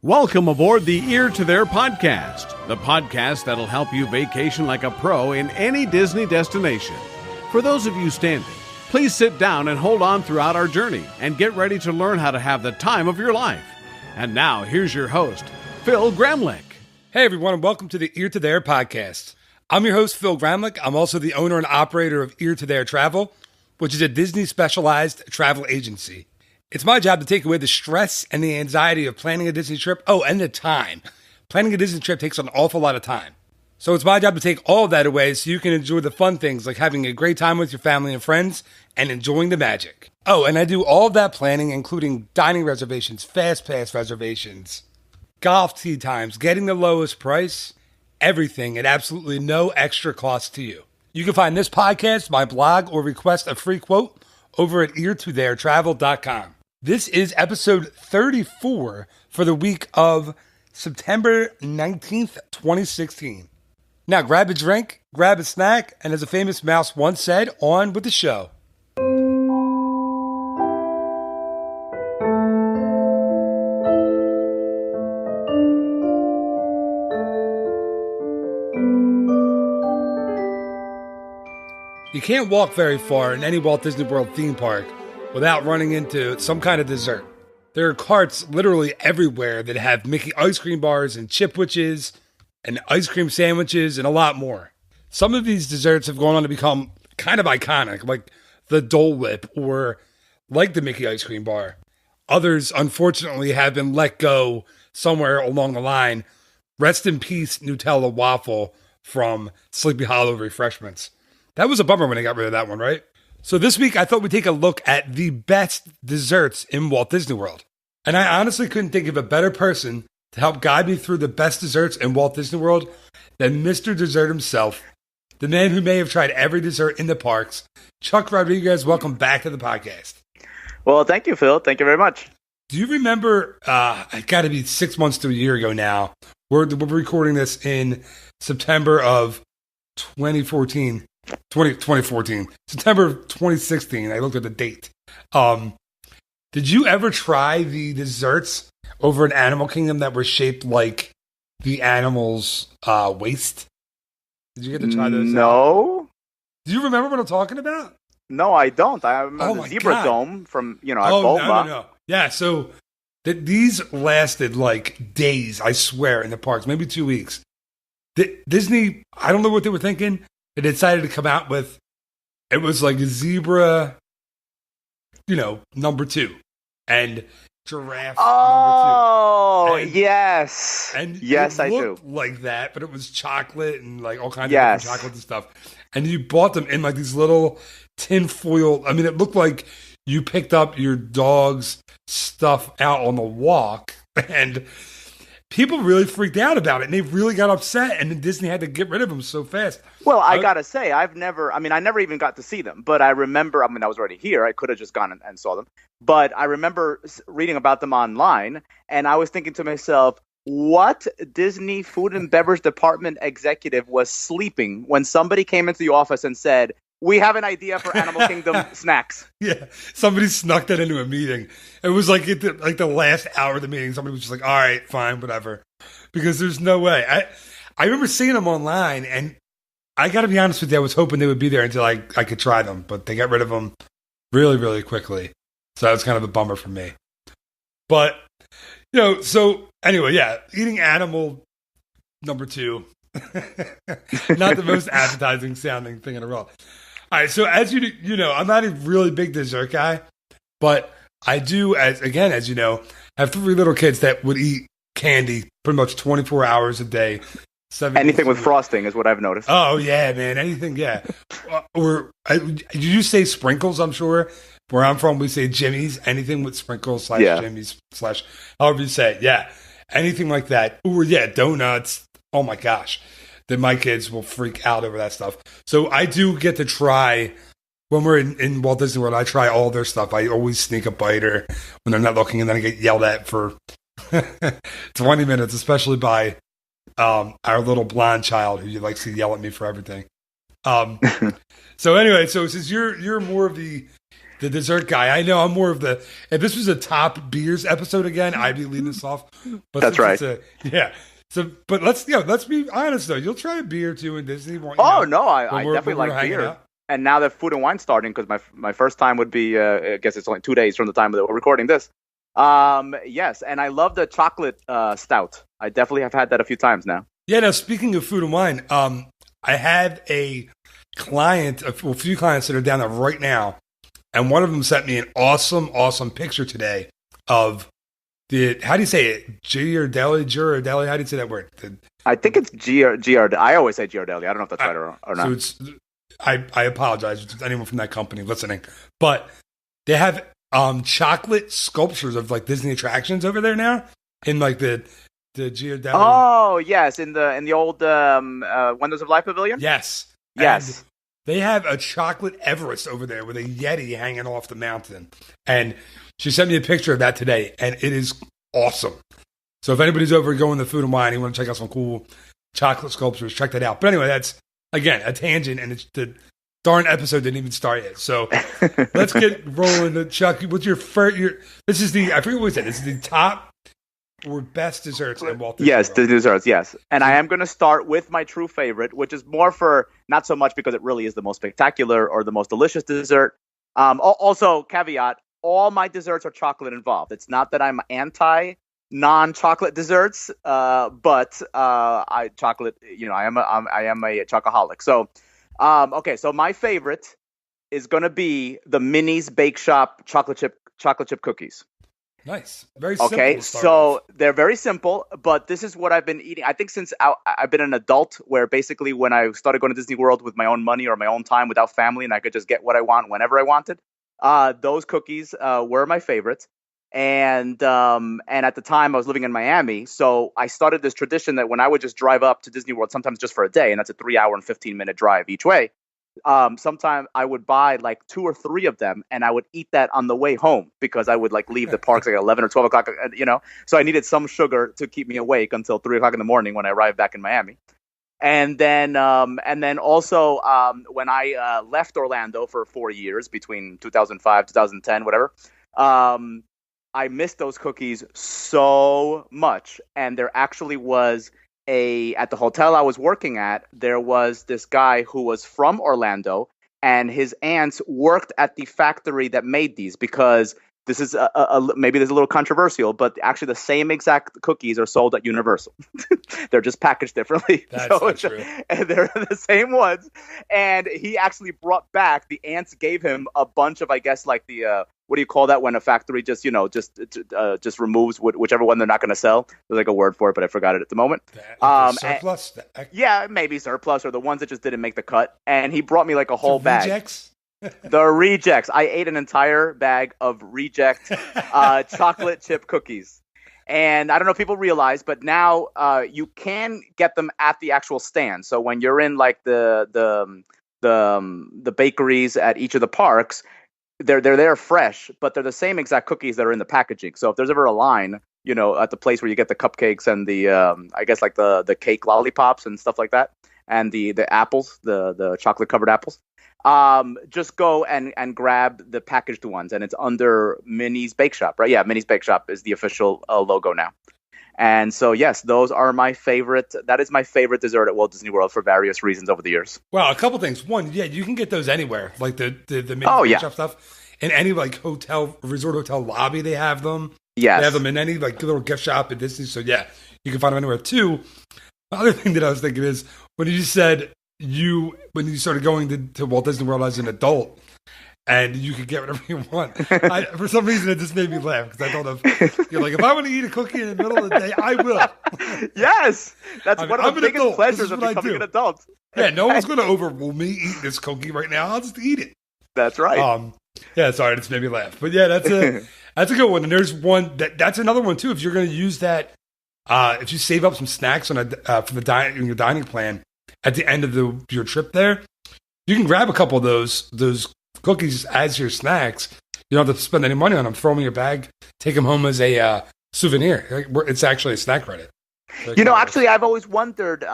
Welcome aboard the Ear to There podcast, the podcast that'll help you vacation like a pro in any Disney destination. For those of you standing, please sit down and hold on throughout our journey and get ready to learn how to have the time of your life. And now, here's your host, Phil Gramlich. Hey everyone, and welcome to the Ear to There podcast. I'm your host, Phil Gramlich. I'm also the owner and operator of Ear to There Travel, which is a Disney specialized travel agency. It's my job to take away the stress and the anxiety of planning a Disney trip. Oh, and the time. Planning a Disney trip takes an awful lot of time. So it's my job to take all of that away so you can enjoy the fun things like having a great time with your family and friends and enjoying the magic. Oh, and I do all of that planning, including dining reservations, fast pass reservations, golf tee times, getting the lowest price, everything at absolutely no extra cost to you. You can find this podcast, my blog, or request a free quote over at eartotheretravel.com. This is episode 34 for the week of September 19th, 2016. Now grab a drink, grab a snack, and as a famous mouse once said, on with the show. You can't walk very far in any Walt Disney World theme park without running into some kind of dessert. There are carts literally everywhere that have Mickey ice cream bars and chipwiches and ice cream sandwiches and a lot more. Some of these desserts have gone on to become kind of iconic, like the Dole Whip or like the Mickey ice cream bar. Others, unfortunately, have been let go somewhere along the line. Rest in peace, Nutella Waffle from Sleepy Hollow Refreshments. That was a bummer when they got rid of that one, right? So this week, I thought we'd take a look at the best desserts in Walt Disney World. And I honestly couldn't think of a better person to help guide me through the best desserts in Walt Disney World than Mr. Dessert himself, the man who may have tried every dessert in the parks. Chuck Rodriguez, welcome back to the podcast. Well, thank you, Phil. Thank you very much. Do you remember, it got to be 6 months to a year ago now, we're recording this in September of 2014. September of 2016. I looked at the date. Did you ever try the desserts over in Animal Kingdom that were shaped like the animal's waist? Did you get to try those? No. Do you remember what I'm talking about? No, I don't. I remember the Zebra Dome from, at Bulma. No. Yeah, so these lasted like days, I swear, in the parks, maybe 2 weeks. Disney, I don't know what they were thinking. They decided to come out with, it was like a zebra, number 2, and giraffe number 2. Oh, yes. And yes, I do. Like that, but it was chocolate and like all kinds of different chocolate and stuff. And you bought them in like these little tin foil. I mean, it looked like you picked up your dog's stuff out on the walk, and people really freaked out about it, and they really got upset, and then Disney had to get rid of them so fast. Well, I gotta say, I never even got to see them, but I remember, I was already here, I could have just gone and saw them, but I remember reading about them online, and I was thinking to myself, what Disney Food and Beverage Department executive was sleeping when somebody came into the office and said, we have an idea for Animal Kingdom snacks. Yeah, somebody snuck that into a meeting. It was like the last hour of the meeting. Somebody was just like, all right, fine, whatever. Because there's no way. I remember seeing them online, and I got to be honest with you, I was hoping they would be there until I could try them. But they got rid of them really, really quickly. So that was kind of a bummer for me. But, so anyway, yeah, eating animal number 2. Not the most appetizing sounding thing in the world. All right, so as you know, I'm not a really big dessert guy, but I do, as you know, have 3 little kids that would eat candy pretty much 24 hours a day. Anything with frosting is what I've noticed. Oh, yeah, man, anything, yeah. Did you say sprinkles, I'm sure? Where I'm from, we say Jimmy's. Anything with sprinkles / Jimmy's / however you say it, yeah. Anything like that. Or, yeah, donuts. Oh, my gosh. Then my kids will freak out over that stuff. So I do get to try, when we're in Walt Disney World, I try all their stuff. I always sneak a bite or when they're not looking, and then I get yelled at for 20 minutes, especially by our little blonde child who likes to yell at me for everything. So anyway, so since you're more of the the dessert guy. I know I'm more of the. If this was a top beers episode again, I'd be leading this off. But That's right. Yeah. So, but let's be honest though. You'll try a beer too in Disney. I definitely like beer. Out. And now that Food and Wine's starting, because my first time would be, I guess it's only 2 days from the time that we're recording this. Yes, and I love the chocolate stout. I definitely have had that a few times now. Yeah. Now, speaking of Food and Wine, I have a few clients that are down there right now, and one of them sent me an awesome picture today of how do you say it? Giardelli? How do you say that word? I think it's Giardelli. I always say Giardelli. I don't know if that's right or not. So I apologize to anyone from that company listening, but they have chocolate sculptures of like Disney attractions over there now in like the Giardelli. Oh yes, in the old Wonders of Life Pavilion. Yes. And they have a chocolate Everest over there with a Yeti hanging off the mountain, and she sent me a picture of that today, and it is awesome. So if anybody's over going to Food and Wine, you want to check out some cool chocolate sculptures, check that out. But anyway, that's again a tangent, and it's the darn episode didn't even start yet. So let's get rolling. Chuck, what's your first? This is I forget what we said. This is the top or best desserts in Walt Disney World. The desserts, yes. And I am going to start with my true favorite, which is more for not so much because it really is the most spectacular or the most delicious dessert. Also, caveat: all my desserts are chocolate involved. It's not that I'm anti non-chocolate desserts, but I chocolate. I am a chocoholic. So, okay. So my favorite is going to be the Minnie's Bake Shop chocolate chip cookies. Nice. Very simple. Okay, so they're very simple, but this is what I've been eating. I think since I've been an adult, where basically when I started going to Disney World with my own money or my own time without family, and I could just get what I want whenever I wanted, those cookies were my favorites. And at the time I was living in Miami, so I started this tradition that when I would just drive up to Disney World, sometimes just for a day, and that's a 3-hour and 15-minute drive each way. Sometimes I would buy like 2 or 3 of them, and I would eat that on the way home because I would like leave the parks like 11 or 12 o'clock, so I needed some sugar to keep me awake until 3 o'clock in the morning when I arrived back in Miami. And then also when I left Orlando for 4 years between 2005, 2010, whatever, I missed those cookies so much. And there actually was at the hotel I was working at, there was this guy who was from Orlando, and his aunts worked at the factory that made these, because this is maybe this is a little controversial, but actually the same exact cookies are sold at Universal. They're just packaged differently. That's not true. And they're the same ones. And he actually brought back, the aunts gave him a bunch of, I guess, like the what do you call that when a factory just removes whichever one they're not going to sell? There's like a word for it, but I forgot it at the moment. Surplus? Yeah, maybe surplus, or the ones that just didn't make the cut. And he brought me like a whole bag. Rejects? The rejects. I ate an entire bag of reject chocolate chip cookies. And I don't know if people realize, but now you can get them at the actual stand. So when you're in like the bakeries at each of the parks, they're there fresh, but they're the same exact cookies that are in the packaging. So if there's ever a line, at the place where you get the cupcakes and the I guess like the cake lollipops and stuff like that, and the apples, the chocolate covered apples, just go and grab the packaged ones, and it's under Minnie's Bake Shop, right? Yeah, Minnie's Bake Shop is the official logo now. And so, yes, those are my favorite. That is my favorite dessert at Walt Disney World for various reasons over the years. Well, a couple things. One, yeah, you can get those anywhere, like the Minnie's Bake Shop stuff. In any like resort hotel lobby, they have them. Yes. They have them in any like little gift shop at Disney. So, yeah, you can find them anywhere. Two, the other thing that I was thinking is when you said when you started going to Walt Disney World as an adult, and you could get whatever you want. For some reason, it just made me laugh because I thought of you're like, if I want to eat a cookie in the middle of the day, I will. Yes, that's one of the biggest pleasures of becoming an adult. Yeah, no one's going to overrule me eating this cookie right now. I'll just eat it. That's right. Yeah, sorry, it just made me laugh. But yeah, that's a good one. And there's one that's another one too. If you're going to use that, if you save up some snacks for your dining plan at the end of your trip there, you can grab a couple of those cookies as your snacks. You don't have to spend any money on them. Throw them in your bag. Take them home as a souvenir. It's actually a snack credit. Actually, I've always wondered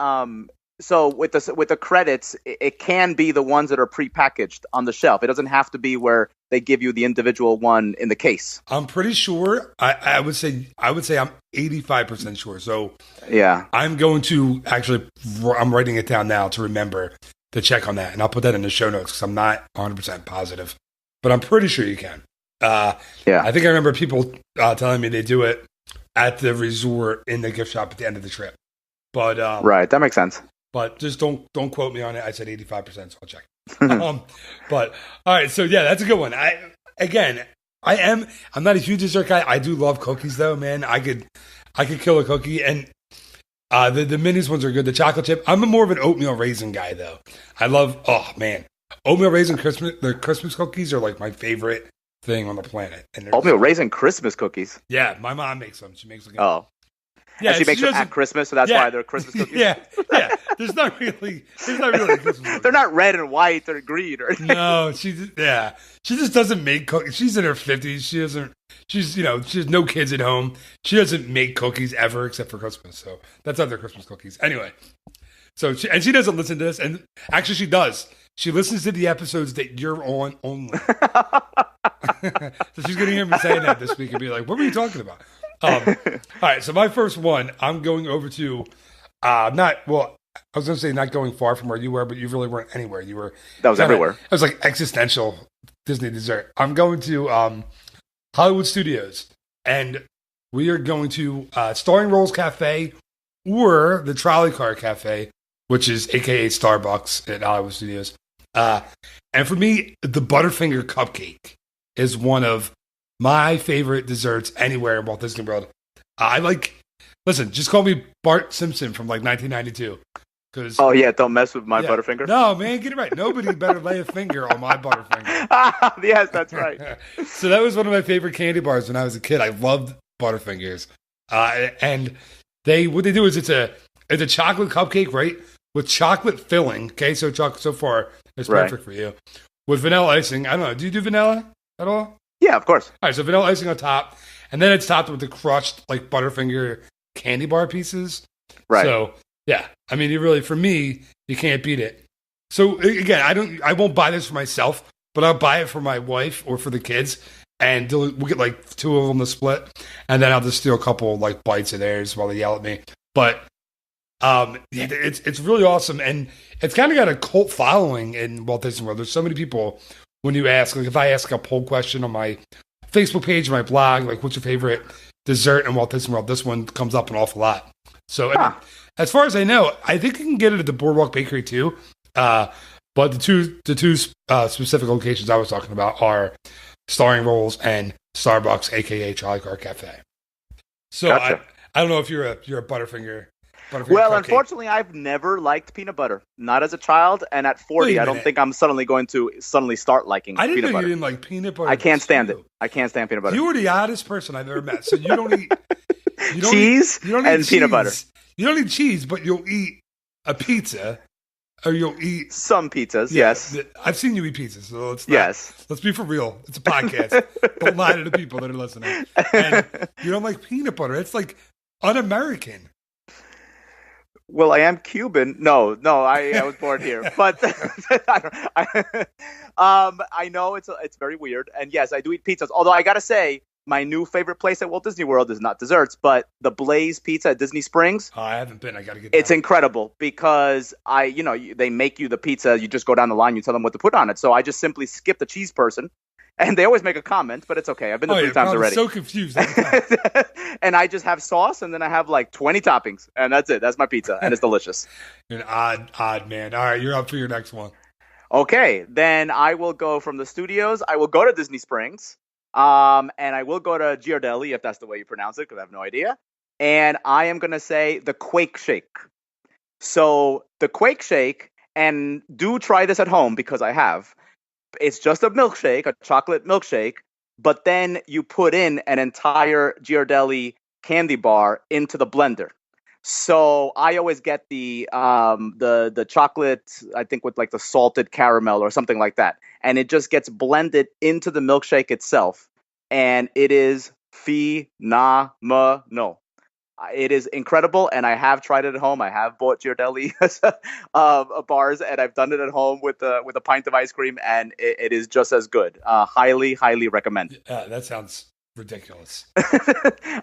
So with the credits, it can be the ones that are prepackaged on the shelf. It doesn't have to be where they give you the individual one in the case. I'm pretty sure. I would say I'm 85% sure. So yeah, I'm going to I'm writing it down now to remember to check on that, and I'll put that in the show notes because I'm not 100% positive, but I'm pretty sure you can. I think I remember people telling me they do it at the resort in the gift shop at the end of the trip. But right, that makes sense. But just don't quote me on it. I said 85%, so I'll check. But all right, so yeah, that's a good one. I'm not a huge dessert guy. I do love cookies though, man. I could kill a cookie, and the minis ones are good. The chocolate chip. I'm more of an oatmeal raisin guy though. I love oatmeal raisin Christmas cookies are like my favorite thing on the planet. And oatmeal raisin Christmas cookies. Yeah, my mom makes them. She makes them. Yeah, and she makes them at Christmas, so that's why they're Christmas cookies. Yeah. There's not really Christmas cookies. They're not red and white or green or anything. No, she just doesn't make cookies. She's in her 50s. She has no kids at home. She doesn't make cookies ever except for Christmas. So that's other Christmas cookies. Anyway, she doesn't listen to this, and actually she does. She listens to the episodes that you're on only. So she's going to hear me saying that this week and be like, what were you talking about? All right, so my first one, I'm going over to, I was going to say not going far from where you were, but you really weren't anywhere. That was everywhere. It was like existential Disney dessert. I'm going to Hollywood Studios, and we are going to Starring Rolls Cafe or the Trolley Car Cafe, which is AKA Starbucks at Hollywood Studios. And for me, the Butterfinger cupcake is one of my favorite desserts anywhere in Walt Disney World. Listen, just call me Bart Simpson from like 1992. Oh yeah, don't mess with my Butterfinger. No, man, get it right. Nobody better lay a finger on my Butterfinger. Yes, that's right. So that was one of my favorite candy bars when I was a kid. I loved Butterfingers. And what they do is it's a chocolate cupcake, right? With chocolate filling. Okay, so chocolate so far is perfect for you. With vanilla icing. I don't know. Do you do vanilla at all? Yeah, of course. All right, so vanilla icing on top, and then it's topped with the crushed like Butterfinger candy bar pieces. Right. So yeah, I mean, for me, you can't beat it. So again, I won't buy this for myself, but I'll buy it for my wife or for the kids, and we'll get like two of them to split, and then I'll just steal a couple like bites of theirs while they yell at me. But it's really awesome, and it's kind of got a cult following in Walt Disney World. There's so many people. When you ask, like if I ask a poll question on my Facebook page, my blog, like what's your favorite dessert in Walt Disney World, this one comes up an awful lot. So I mean, as far as I know, I think you can get it at the Boardwalk Bakery too. But the two specific locations I was talking about are Starring Rolls and Starbucks, aka Trolley Car Cafe. So gotcha. I don't know if you're a Butterfinger. Well, unfortunately, I've never liked peanut butter. Not as a child, and at 40, I don't think I'm suddenly going to start liking peanut butter. I didn't know you didn't like peanut butter. I can't stand it. I can't stand peanut butter. You are the oddest person I've ever met. So you don't eat cheese and peanut butter. You don't eat cheese, but you'll eat a pizza, or you'll eat some pizzas. Yes, I've seen you eat pizzas. So let's be for real. It's a podcast. Don't lie to the people that are listening. And you don't like peanut butter. It's like un-American. Well, I am Cuban. No, I was born here, but I know it's very weird. And yes, I do eat pizzas. Although I gotta say, my new favorite place at Walt Disney World is not desserts, but the Blaze Pizza at Disney Springs. Oh, I haven't been. I gotta get. It's incredible because they make you the pizza. You just go down the line. You tell them what to put on it. So I just simply skip the cheese person. And they always make a comment, but it's okay. I've been there 3 times already. So confused. And I just have sauce, and then I have like 20 toppings, and that's it. That's my pizza, and it's delicious. You're an odd man. All right, you're up for your next one. Okay, then I will go from the studios. I will go to Disney Springs, and I will go to Ghirardelli, if that's the way you pronounce it, because I have no idea. And I am going to say the Quake Shake. So the Quake Shake, and do try this at home because I have. It's just a milkshake, a chocolate milkshake, but then you put in an entire Ghirardelli candy bar into the blender. So I always get the chocolate, I think with like the salted caramel or something like that, and it just gets blended into the milkshake itself, and it is phenomenal. It is incredible, and I have tried it at home. I have bought Ghirardelli bars, and I've done it at home with a pint of ice cream, and it is just as good. Highly, highly recommend. That sounds ridiculous.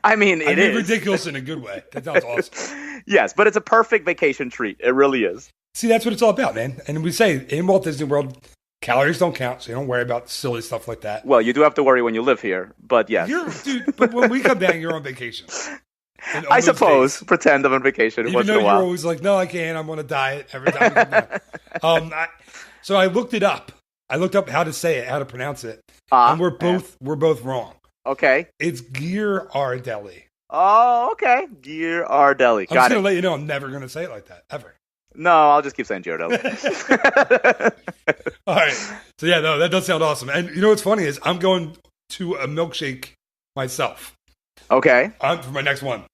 I mean, it is ridiculous in a good way. That sounds awesome. Yes, but it's a perfect vacation treat. It really is. See, that's what it's all about, man. And we say in Walt Disney World, calories don't count, so you don't worry about silly stuff like that. Well, you do have to worry when you live here, but yes. Dude, but when we come down, you're on vacation. I suppose. Days. Pretend I'm on vacation Even once though in a while. You're always like, no, I can't. I'm on a diet every time we come down. So I looked it up. I looked up how to say it, how to pronounce it, and we're both wrong. Okay. It's Ghirardelli. Oh, okay. Ghirardelli. I'm just going to let you know I'm never going to say it like that, ever. No, I'll just keep saying Ghirardelli. All right. So, yeah, no, that does sound awesome. And you know what's funny is I'm going to a milkshake myself. Okay. For my next one.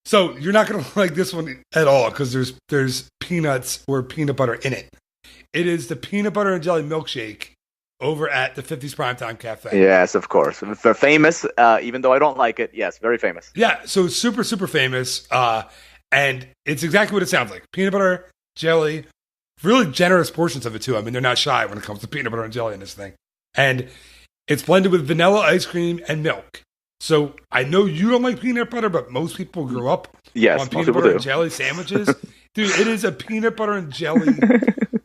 So, you're not going to like this one at all because there's peanuts or peanut butter in it. It is the peanut butter and jelly milkshake over at the 50s Primetime Cafe. Yes, of course. They're famous, even though I don't like it. Yes, very famous. Yeah, so super, super famous. And it's exactly what it sounds like. Peanut butter, jelly, really generous portions of it too. I mean, they're not shy when it comes to peanut butter and jelly in this thing. And it's blended with vanilla ice cream and milk. So I know you don't like peanut butter, but most people grew up on peanut butter and jelly sandwiches. Dude, it is a peanut butter and jelly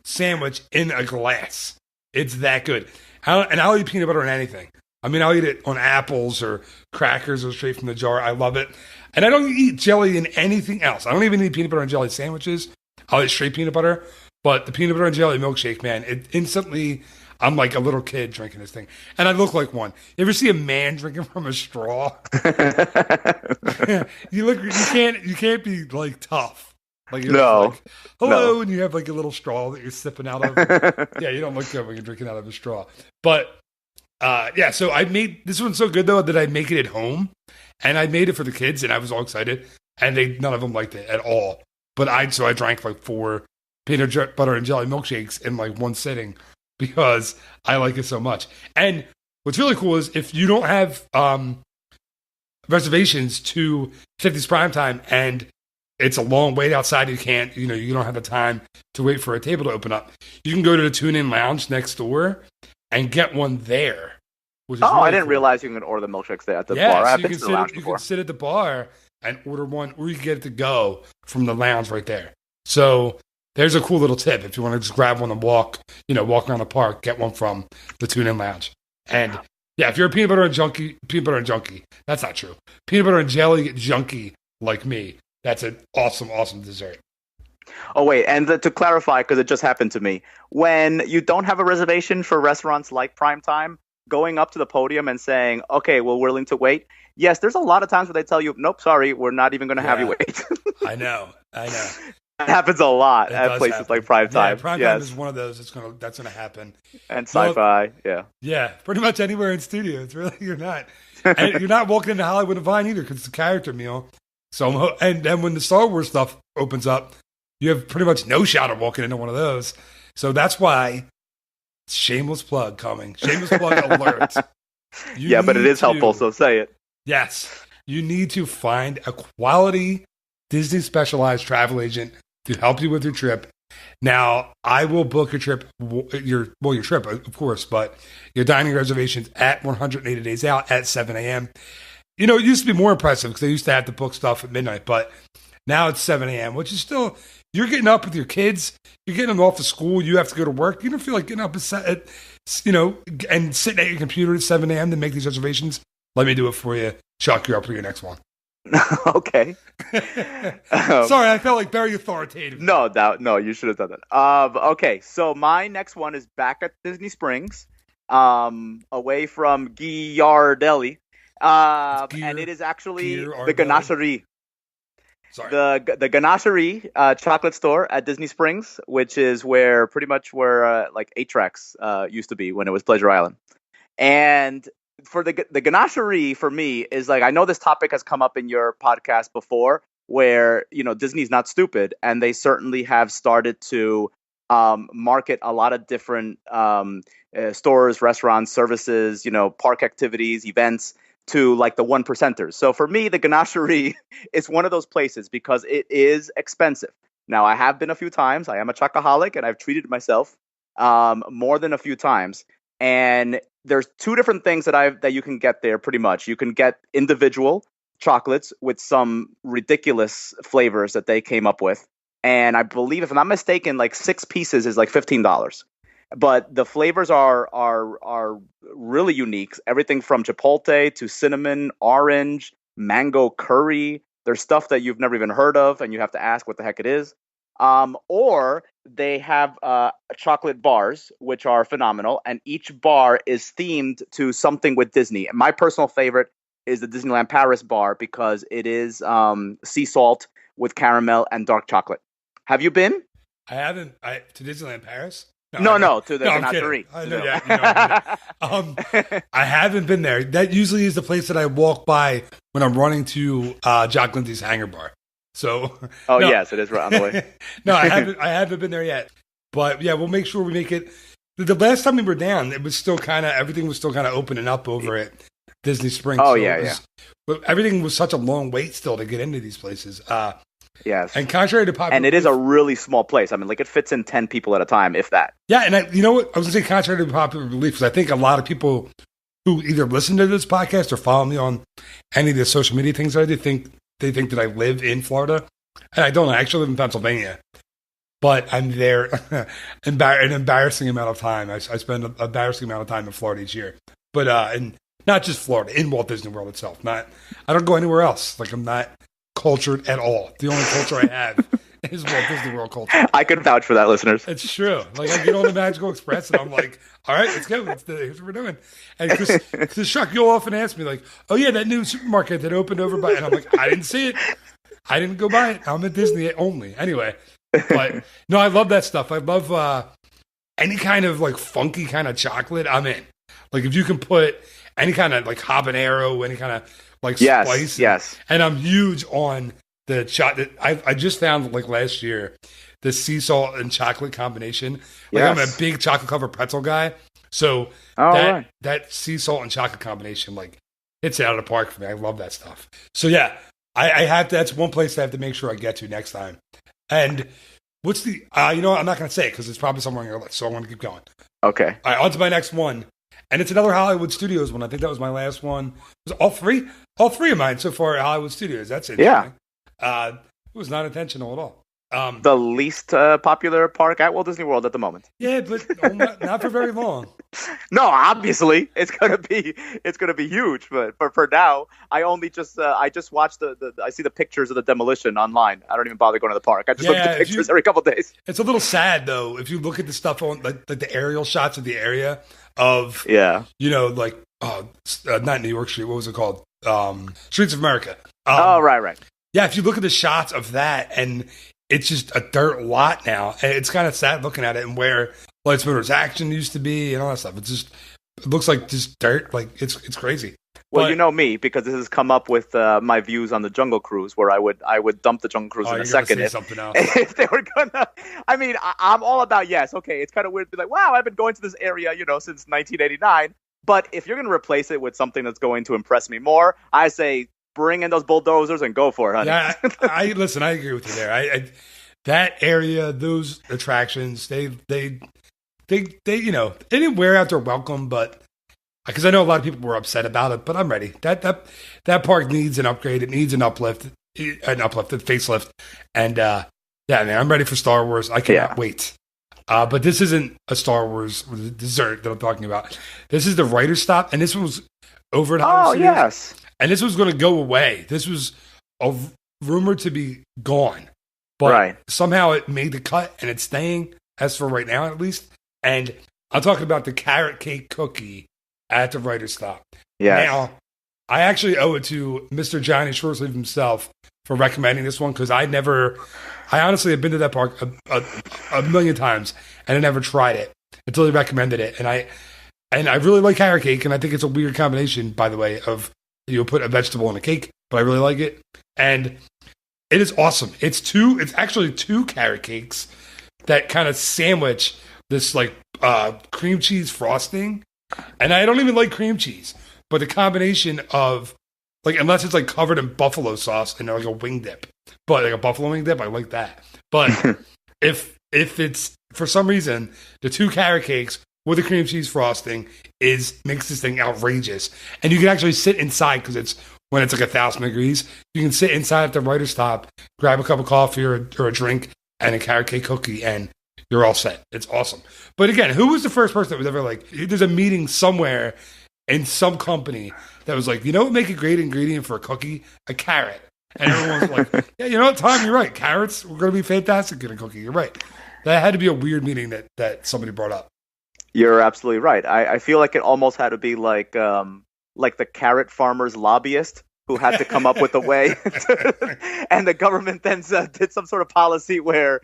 sandwich in a glass. It's that good. And I'll eat peanut butter on anything. I mean, I'll eat it on apples or crackers or straight from the jar. I love it. And I don't eat jelly in anything else. I don't even eat peanut butter and jelly sandwiches. I'll eat straight peanut butter. But the peanut butter and jelly milkshake, man, it instantly, I'm like a little kid drinking this thing. And I look like one. You ever see a man drinking from a straw? You can't be like tough. Like no. Like, hello, and you have like a little straw that you're sipping out of. Yeah, you don't look good when you're drinking out of a straw. But yeah, so I made this one so good though that I make it at home, and I made it for the kids, and I was all excited, and none of them liked it at all. But I drank like 4 peanut butter and jelly milkshakes in like one sitting because I like it so much. And what's really cool is if you don't have reservations to 50s Primetime and it's a long wait outside. You don't have the time to wait for a table to open up. You can go to the Tune-In Lounge next door and get one there. Which is really I didn't cool. realize you can order the milkshakes there at the bar. I've been to the lounge before. You can sit at the bar and order one, or you can get it to go from the lounge right there. So there's a cool little tip if you want to just grab one and walk around the park, get one from the Tune-In Lounge. And yeah, if you're a peanut butter and junkie, that's not true. Peanut butter and jelly junkie like me. That's an awesome, awesome dessert. Oh, wait. And to clarify, because it just happened to me, when you don't have a reservation for restaurants like Primetime, going up to the podium and saying, okay, we're willing to wait. Yes, there's a lot of times where they tell you, nope, sorry, we're not even going to have you wait. I know. That happens a lot at places like Primetime. Yeah, Primetime is one of those that's gonna happen. And Sci-Fi, yeah. Yeah, pretty much anywhere in studio. It's really, you're not. And you're not walking into Hollywood and Vine either because it's a character meal. So, and then when the Star Wars stuff opens up, you have pretty much no shot of walking into one of those. So that's why, shameless plug coming. Shameless plug alert. Yeah, but it is helpful, so say it. Yes. You need to find a quality Disney specialized travel agent to help you with your trip. Now, I will book your trip, your trip, of course, but your dining reservations at 180 days out at 7 a.m. You know, it used to be more impressive because they used to have to book stuff at midnight, but now it's 7 a.m., which is still, you're getting up with your kids, you're getting them off to school, you have to go to work. You don't feel like getting up and sitting at your computer at 7 a.m. to make these reservations. Let me do it for you. Chuck, you're up for your next one. Okay. Sorry, I felt like very authoritative. No, you should have done that. Okay, so my next one is back at Disney Springs, away from Ghirardelli. And it is actually the Ganachery. Sorry. The Ganachery chocolate store at Disney Springs, which is where like 8 Tracks used to be when it was Pleasure Island. And for the Ganachery for me is like, I know this topic has come up in your podcast before where, Disney's not stupid, and they certainly have started to market a lot of different stores, restaurants, services, park activities, events to like the one percenters. So for me, the ganachery is one of those places because it is expensive. Now, I have been a few times. I am a chocoholic, and I've treated myself more than a few times. And there's two different things that you can get there pretty much. You can get individual chocolates with some ridiculous flavors that they came up with. And I believe, if I'm not mistaken, like 6 pieces is like $15. But the flavors are really unique. Everything from chipotle to cinnamon, orange, mango curry. There's stuff that you've never even heard of, and you have to ask what the heck it is. Or they have chocolate bars, which are phenomenal, and each bar is themed to something with Disney. And my personal favorite is the Disneyland Paris bar because it is sea salt with caramel and dark chocolate. Have you been? I haven't. To Disneyland Paris? No, to the ganachery. I know that. I haven't been there. That usually is the place that I walk by when I'm running to Jock Lindsay's Hangar Bar. So, yes, it is right on the way. No, I haven't been there yet. But yeah, we'll make sure we make it. The last time we were down, it was still everything was still kind of opening up over at Disney Springs. Oh, so but everything was such a long wait still to get into these places. Yes. And contrary to popular... And it is a really small place. I mean, like, it fits in 10 people at a time, if that. Yeah, and you know what? I was going to say contrary to popular belief, because I think a lot of people who either listen to this podcast or follow me on any of the social media things I do think that I live in Florida. And I don't. I actually live in Pennsylvania. But I'm there an embarrassing amount of time. I spend an embarrassing amount of time in Florida each year. But and not just Florida, in Walt Disney World itself. I don't go anywhere else. Like, I'm not cultured at all. The only culture I have is Walt Disney World culture. I can vouch for that, listeners. It's true. Like, I get on the Magical Express and I'm like, all right, let's go. Here's what we're doing. And because Chuck, you'll often ask me like, oh yeah, that new supermarket that opened over by, and I'm like, I didn't see it. I didn't go by it. I'm at Disney only. Anyway, but no, I love that stuff. I love any kind of like funky kind of chocolate. I'm in. Like, if you can put any kind of like habanero, any kind of like spice. Yes. And I'm huge on the chocolate. I just found like last year the sea salt and chocolate combination. Like, I'm a big chocolate covered pretzel guy. So that sea salt and chocolate combination, like, it's out of the park for me. I love that stuff. So yeah, I have to, that's one place I have to make sure I get to next time. And what's the, I'm not going to say it because it's probably somewhere on your list. So I want to keep going. Okay. All right, on to my next one. And it's another Hollywood Studios one. I think that was my last one. It was all three of mine so far at Hollywood Studios. That's interesting. Yeah. It was not intentional at all. The least popular park at Walt Disney World at the moment. Yeah, but not for very long. No, obviously it's gonna be huge. But for now, I just watched I see the pictures of the demolition online. I don't even bother going to the park. I just look at the pictures every couple of days. It's a little sad though if you look at the stuff on like the aerial shots of the area of not New York Street. What was it called? Streets of America. Right. Yeah, if you look at the shots of that, and it's just a dirt lot now, and it's kind of sad looking at it, and where Lights Motors Action used to be, and all that stuff. It looks like just dirt. Like, it's crazy. Well, you know me, because this has come up with my views on the Jungle Cruise, where I would dump the Jungle Cruise in a second if they were gonna. I mean, I'm all about okay. It's kind of weird to be like, wow, I've been going to this area, since 1989. But if you're gonna replace it with something that's going to impress me more, I say bring in those bulldozers and go for it, honey. Yeah, I agree with you there. That area, those attractions, they didn't wear out their welcome, but because I know a lot of people were upset about it, but I'm ready. That park needs an upgrade. It needs an uplift, a facelift, and man, I'm ready for Star Wars. I cannot wait. But this isn't a Star Wars dessert that I'm talking about. This is the writer's stop, and this was over at Hollywood Studios. Yes. And this was going to go away. This was rumored to be gone. But somehow it made the cut, and it's staying, as for right now at least. And I'm talking about the carrot cake cookie at the writer's stop. Yes. Now, I actually owe it to Mr. Johnny Shortsleeve himself for recommending this one, because I honestly have been to that park a million times, and I never tried it until he recommended it. And I really like carrot cake, and I think it's a weird combination, by the way, of you put a vegetable in a cake, but I really like it. And it is awesome. It's actually two carrot cakes that kind of sandwich this like cream cheese frosting. And I don't even like cream cheese, But the combination of, like, unless it's like covered in buffalo sauce and like a wing dip, but like a buffalo wing dip, I like that. But if it's for some reason the 2 carrot cakes with the cream cheese frosting makes this thing outrageous, and you can actually sit inside because when it's like 1,000 degrees, you can sit inside at the writer's top, grab a cup of coffee or a drink and a carrot cake cookie, and you're all set. It's awesome. But again, who was the first person that was ever like, there's a meeting somewhere in some company that was like, you know what would make a great ingredient for a cookie? A carrot. And everyone was like, yeah, you know what, Tom, you're right. Carrots were going to be fantastic in a cookie. You're right. That had to be a weird meeting that somebody brought up. You're absolutely right. I feel like it almost had to be like the carrot farmers lobbyist who had to come up with a way, and the government then did some sort of policy where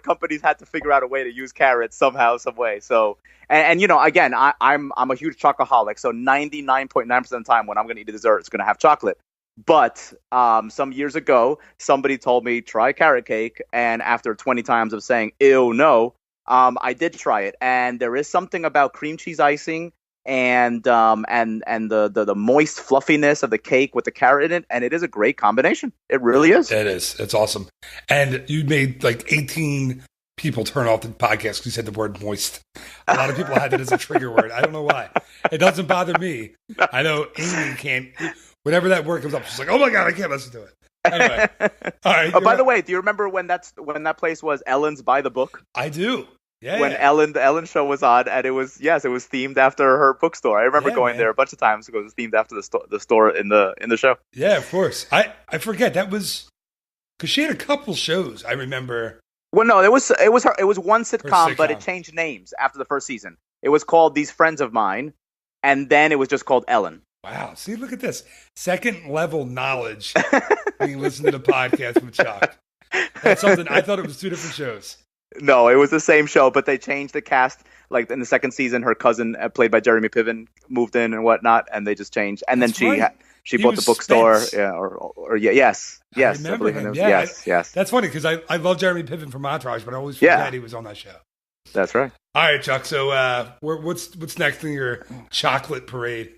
companies had to figure out a way to use carrots somehow, some way. So, and you know, again, I'm a huge chocoholic, so 99.9% of the time when I'm going to eat a dessert, it's going to have chocolate. But some years ago, somebody told me try carrot cake, and after 20 times of saying ew no, I did try it, and there is something about cream cheese icing and the moist fluffiness of the cake with the carrot in it, and it is a great combination. It really is. It is. It's awesome. And you made like 18 people turn off the podcast because you said the word moist. A lot of people had that as a trigger word. I don't know why. It doesn't bother me. I know Amy can't. Whenever that word comes up, she's like, "Oh my god, I can't listen to it." Anyway, all right. Oh, by the way, do you remember when that place was Ellen's By the Book? I do. Yeah. When the Ellen show was on, and it was themed after her bookstore. I remember going there a bunch of times because it was themed after the store in the show. Yeah, of course. I forget that was because she had a couple shows. I remember. Well, no, it was one sitcom, but it changed names after the first season. It was called These Friends of Mine, and then it was just called Ellen. Wow. See, look at this. Second level knowledge being listened to the podcast with Chuck. That's something. I thought it was 2 different shows. No, it was the same show, but they changed the cast. Like in the second season, her cousin, played by Jeremy Piven, moved in and whatnot, and they just changed. And then she bought the bookstore. Spence. Yeah, yes. I remember him. Yeah, yes. That's funny because I love Jeremy Piven from Entourage, but I always forget he was on that show. That's right. All right, Chuck. So, what's next in your chocolate parade?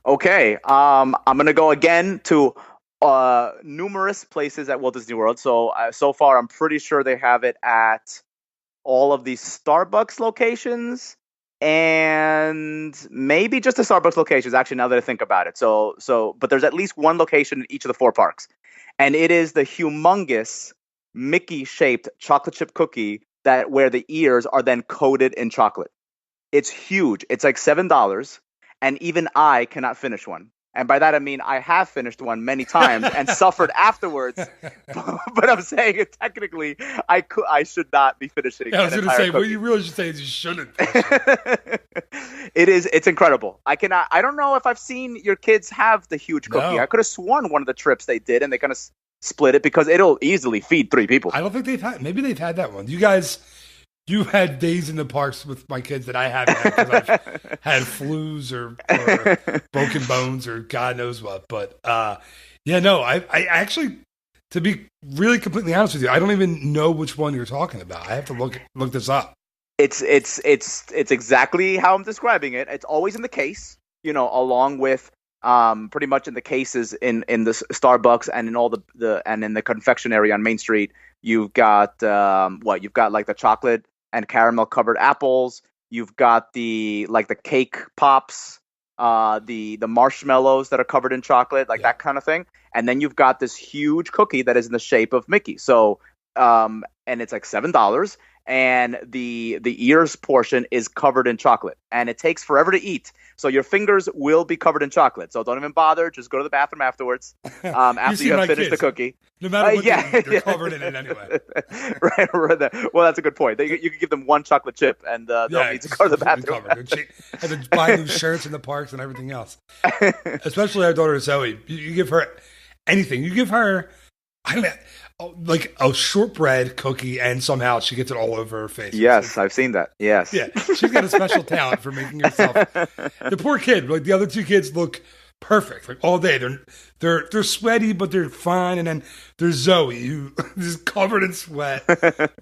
Okay, I'm gonna go again to numerous places at Walt Disney World. So far, I'm pretty sure they have it at all of the Starbucks locations and maybe just the Starbucks locations. Actually, now that I think about it, but there's at least one location in each of the 4 parks, and it is the humongous Mickey-shaped chocolate chip cookie where the ears are then coated in chocolate. It's huge. It's like $7. And even I cannot finish one. And by that I mean I have finished one many times and suffered afterwards. But I'm saying it technically, I should not be finishing. Yeah, I was going to say, what you really should say is you shouldn't. It's incredible. I don't know if I've seen your kids have the huge cookie. No. I could have sworn one of the trips they did, and they kind of split it because it'll easily feed 3 people. I don't think maybe they've had that one. You had days in the parks with my kids that I haven't had because I've had flus or broken bones or God knows what. But I actually, to be really completely honest with you, I don't even know which one you're talking about. I have to look this up. It's exactly how I'm describing it. It's always in the case, along with pretty much in the cases in the Starbucks and in all and in the confectionery on Main Street. You've got you've got like the chocolate and caramel covered apples. You've got the cake pops, the marshmallows that are covered in chocolate, that kind of thing. And then you've got this huge cookie that is in the shape of Mickey. So, and it's like $7. And the ears portion is covered in chocolate, and it takes forever to eat. So your fingers will be covered in chocolate. So don't even bother. Just go to the bathroom afterwards. After you have finished the cookie. No matter what they're covered in it anyway. Right. Well, that's a good point. You can give them one chocolate chip, and they'll need to go to the bathroom. And then buy new shirts in the parks and everything else. Especially our daughter Zoe. You give her anything. You give her, I don't know, like a shortbread cookie, and somehow she gets it all over her face. Yes, I've seen that. Yes. Yeah, she's got a special talent for making herself. The poor kid, like the other 2 kids, look perfect, like all day. They're sweaty, but they're fine. And then there's Zoe, who is covered in sweat.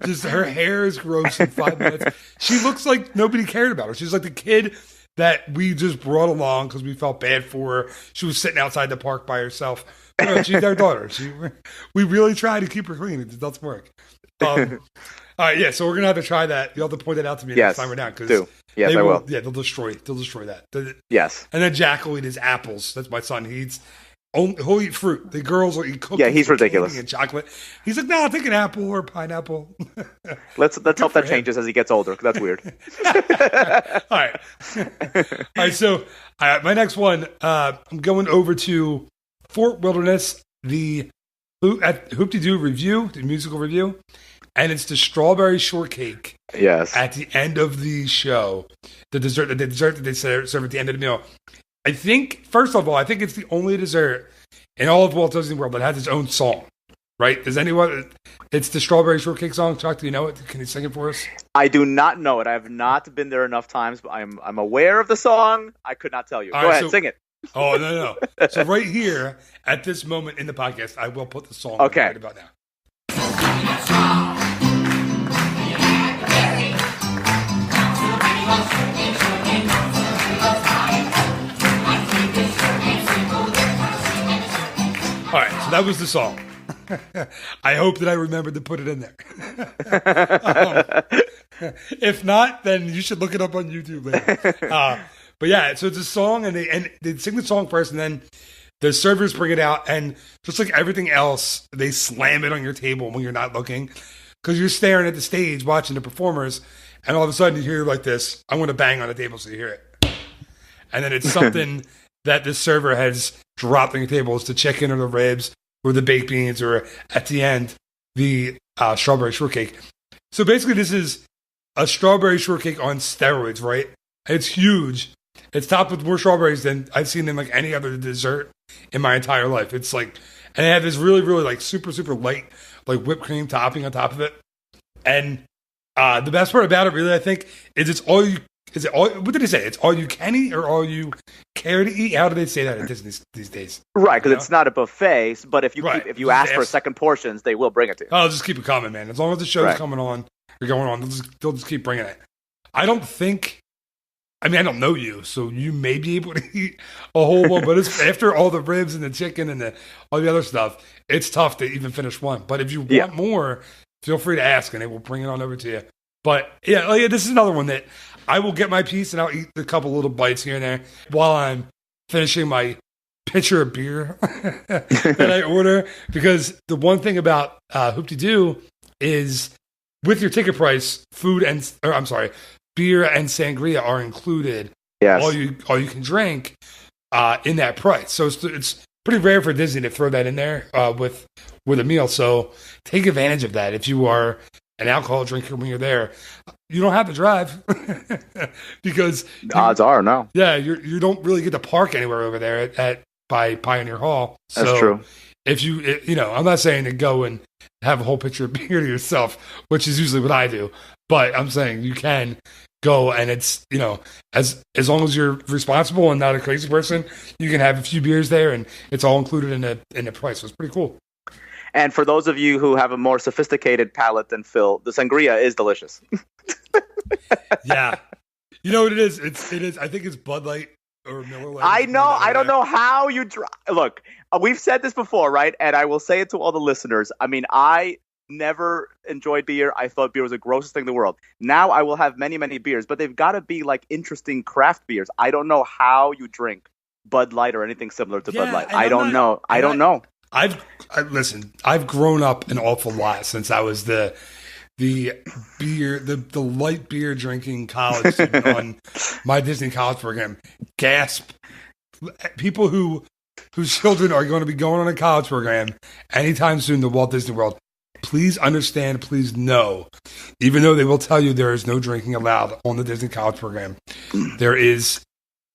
Just her hair is gross in 5 minutes. She looks like nobody cared about her. She's like the kid that we just brought along because we felt bad for her. She was sitting outside the park by herself. You know, she's our daughter. We really try to keep her clean. It doesn't work. All right, yeah. So we're gonna have to try that. You'll have to point that out to me next time we're down. Yes, I will. Yeah, they'll destroy that. Yes. And then Jack will eat his apples. That's my son. He'll eat fruit. The girls will eat cookies. Yeah, he's ridiculous. And chocolate. He's like, no, I'll take an apple or pineapple. Let's hope that changes as he gets older. That's weird. All right. So my next one, I'm going over to Fort Wilderness, the Hoop-de-Doo review, the musical review, and it's the strawberry shortcake. Yes. At the end of the show, the dessert that they serve at the end of the meal. I think, first of all, I think it's the only dessert in all of Walt Disney World that has its own song, right? Does anyone? It's the Strawberry Shortcake song. Chuck, do you know it? Can you sing it for us? I do not know it. I have not been there enough times, but I'm aware of the song. I could not tell you. Go ahead, sing it. Oh, no. So right here, at this moment in the podcast, I will put the song right about now. All right, so that was the song. I hope that I remembered to put it in there. If not, then you should look it up on YouTube later. But yeah, so it's a song, and they sing the song first, and then the servers bring it out, and just like everything else, they slam it on your table when you're not looking, because you're staring at the stage watching the performers, and all of a sudden you hear like this. I want to bang on the table so you hear it, and then it's something that the server has dropped on your table. It's the chicken or the ribs or the baked beans, or at the end the strawberry shortcake. So basically, this is a strawberry shortcake on steroids, right? It's huge. It's topped with more strawberries than I've seen in like any other dessert in my entire life. It's like, and they have this really, really like super, super light like whipped cream topping on top of it. And the best part about it, really, I think, is it's all you. Is it all? What did they say? It's all you can eat or all you care to eat? How do they say that at Disney these days? Right, because it's not a buffet. But if you ask for second portions, they will bring it to you. I'll just keep it coming, man. As long as the show's coming on or going on, they'll just keep bringing it. I don't think. I mean, I don't know you, so you may be able to eat a whole one, but it's after all the ribs and the chicken and all the other stuff, it's tough to even finish one. But if you want more, feel free to ask, and they will bring it on over to you. But yeah, this is another one that I will get my piece, and I'll eat a couple little bites here and there while I'm finishing my pitcher of beer that I order. Because the one thing about Hoop-de-Doo is with your ticket price, beer and sangria are included. Yes. All you can drink in that price. So it's pretty rare for Disney to throw that in there with a meal. So take advantage of that. If you are an alcohol drinker when you're there, you don't have to drive because odds are no. Yeah, you don't really get to park anywhere over there by Pioneer Hall. So that's true. If I'm not saying to go and have a whole pitcher of beer to yourself, which is usually what I do, but I'm saying you can go, and it's, as long as you're responsible and not a crazy person, you can have a few beers there, and it's all included in the price. So it's pretty cool. And for those of you who have a more sophisticated palate than Phil, the sangria is delicious. Yeah, you know what it is? It is. I think it's Bud Light or Miller Lite. I know. I don't know how you look. We've said this before, right? And I will say it to all the listeners. I mean, I never enjoyed beer. I thought beer was the grossest thing in the world. Now I will have many, many beers, but they've got to be like interesting craft beers. I don't know how you drink Bud Light or anything similar to Bud Light. I don't know. Listen, I've grown up an awful lot since I was the beer, the light beer drinking college student on my Disney college program. Gasp. People whose children are going to be going on a college program anytime soon to Walt Disney World, please understand, please know, even though they will tell you there is no drinking allowed on the Disney college program, there is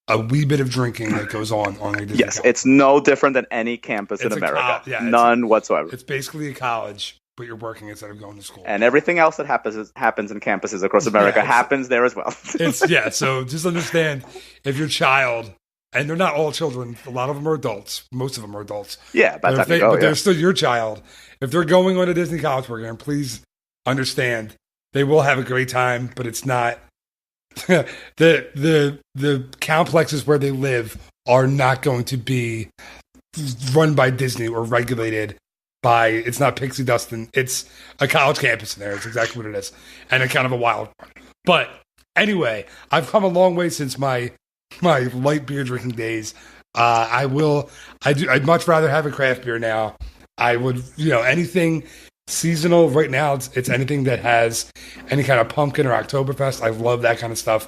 a wee bit of drinking that goes on the Disney college. It's no different than any campus in America. None whatsoever. It's basically a college, but you're working instead of going to school. And everything else that happens in campuses across America happens there as well. So just understand, if your child, and they're not all children, a lot of them are adults, most of them are adults. Yeah, but they're still your child. If they're going on a Disney college program, please understand they will have a great time, but it's not the complexes where they live are not going to be run by Disney or regulated by. It's not pixie dust, and it's a college campus in there. It's exactly what it is, and a kind of a wild one. But anyway, I've come a long way since my light beer drinking days. I'd much rather have a craft beer now. I would, anything seasonal right now. It's anything that has any kind of pumpkin or Oktoberfest. I love that kind of stuff.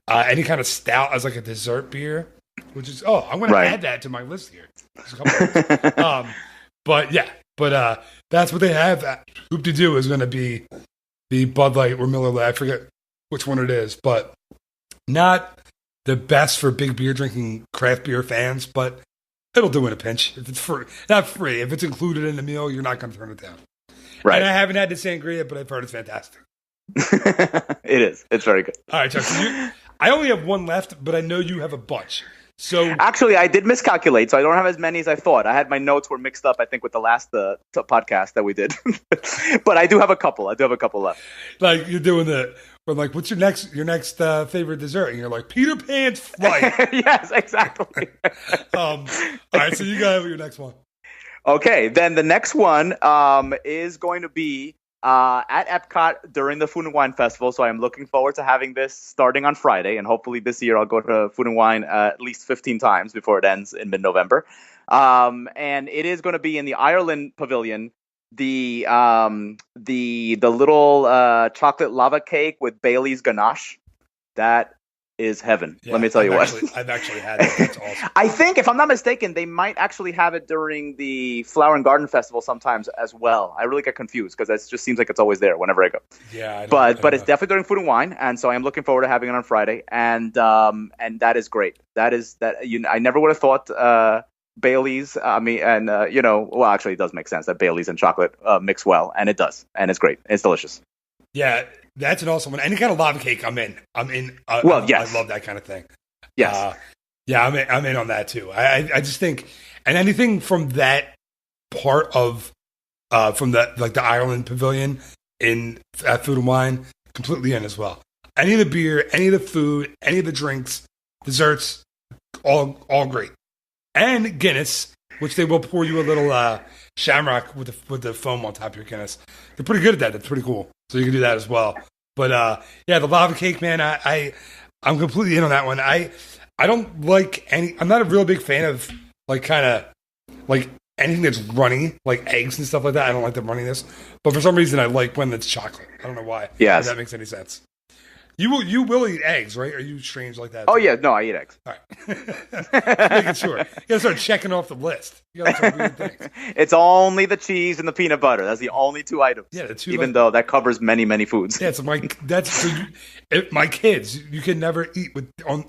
Any kind of stout as like a dessert beer, which is I'm going to add that to my list here. But that's what they have. Hoop to do is going to be the Bud Light or Miller Lite. I forget which one it is, but not the best for big beer drinking craft beer fans, but it'll do in a pinch. If it's free, not free. If it's included in the meal, you're not going to turn it down. Right. And I haven't had the sangria, but I've heard it's fantastic. It is. It's very good. All right, Chuck. So I only have one left, but I know you have a bunch. So actually, I did miscalculate, so I don't have as many as I thought. I had my notes were mixed up, I think, with the last podcast that we did. But I do have a couple. Left. Like you're doing what's your next favorite dessert? And you're like Peter Pan's flight. Yes, exactly. All right, so you got your next one. Okay, then the next one is going to be at Epcot during the Food and Wine Festival. So I'm looking forward to having this starting on Friday, and hopefully this year I'll go to Food and Wine at least 15 times before it ends in mid-November. And it is going to be in the Ireland Pavilion. The little chocolate lava cake with Bailey's ganache. That is heaven. Yeah, let me tell you what. I've actually had it. That's awesome. I think, if I'm not mistaken, they might actually have it during the Flower and Garden Festival sometimes as well. I really get confused because it just seems like it's always there whenever I go. Yeah, but it's definitely during Food and Wine, and so I am looking forward to having it on Friday, and that is great. I never would have thought Bailey's. Well, actually, it does make sense that Bailey's and chocolate mix well, and it does, and it's great. It's delicious. Yeah. That's an awesome one. Any kind of lava cake, I'm in. Yes. I love that kind of thing. Yes. I'm in on that too. I just think, and anything from that part of, from the Ireland Pavilion at Food and Wine, completely in as well. Any of the beer, any of the food, any of the drinks, desserts, all great. And Guinness, which they will pour you a little shamrock with the foam on top of your Guinness. They're pretty good at that. That's pretty cool. So you can do that as well. But the lava cake, man, I'm completely in on that one. I don't like I'm not a real big fan of anything that's runny, like eggs and stuff like that. I don't like the runniness. But for some reason, I like when it's chocolate. I don't know why. Yeah, if that makes any sense. You will eat eggs, right? Are you strange like that? Oh, yeah. No, I eat eggs. All right. Making sure. You got to start checking off the list. You got to start doing things. It's only the cheese and the peanut butter. That's the only two items. Yeah, the two. Even though that covers many, many foods. Yeah, so my kids, you can never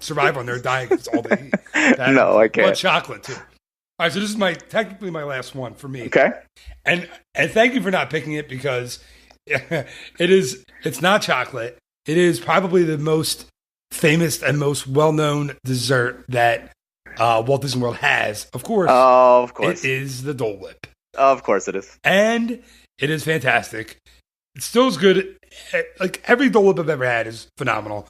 survive on their diet because it's all they eat. No, I can't. But chocolate, too. All right, so this is technically my last one for me. Okay. And thank you for not picking it because it's not chocolate. It is probably the most famous and most well-known dessert that Walt Disney World has. Of course. Oh, of course. It is the Dole Whip. Of course it is. And it is fantastic. It's still as good. Like, every Dole Whip I've ever had is phenomenal.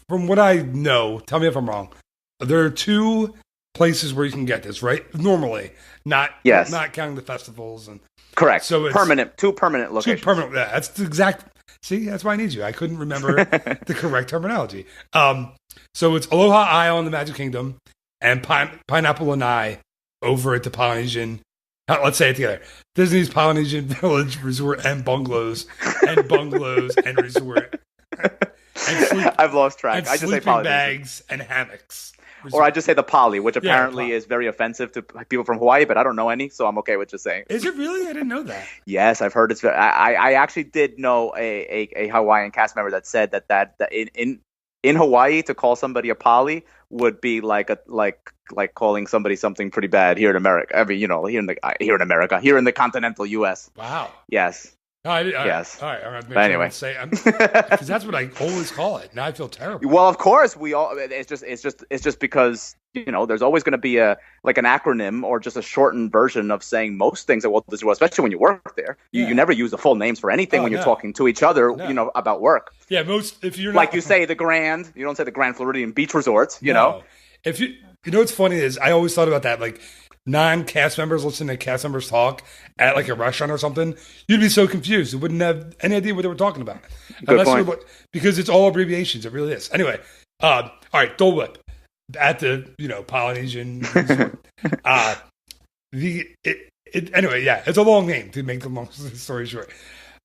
From what I know, tell me if I'm wrong, there are two places where you can get this, right? Normally. Not counting the festivals. And correct. So it's two permanent locations. Yeah, that's the exact... See, that's why I need you. I couldn't remember the correct terminology. So it's Aloha Isle in the Magic Kingdom and Pineapple Lanai over at the Polynesian. Let's say it together: Disney's Polynesian Village Resort and Bungalows and Resort. I've lost track. I just say Polynesian. Bags and hammocks. Or I just say the poly, which apparently is very offensive to people from Hawaii, but I don't know any, so I'm okay with just saying. Is it really? I didn't know that. Yes, I've heard it's. I actually did know a Hawaiian cast member that said that in Hawaii to call somebody a poly would be like calling somebody something pretty bad here in America. I mean, here in the continental U.S. Wow. Yes. Yes. All right. I'm But anyway, because that's what I always call it. Now I feel terrible. Well, of course, it's just because there's always going to be an acronym or just a shortened version of saying most things at Walt Disney World, especially when you work there. You never use the full names for anything when you're talking to each other, about work. Yeah, if you're not, you say the Grand, you don't say the Grand Floridian Beach Resort. You know, if what's funny is I always thought about that, like non-cast members listening to cast members talk at like a restaurant or something, you'd be so confused. You wouldn't have any idea what they were talking about. Good point. Because it's all abbreviations. It really is. Anyway, all right, Dole Whip at the Polynesian. Anyway, yeah, it's a long name to make the long story short.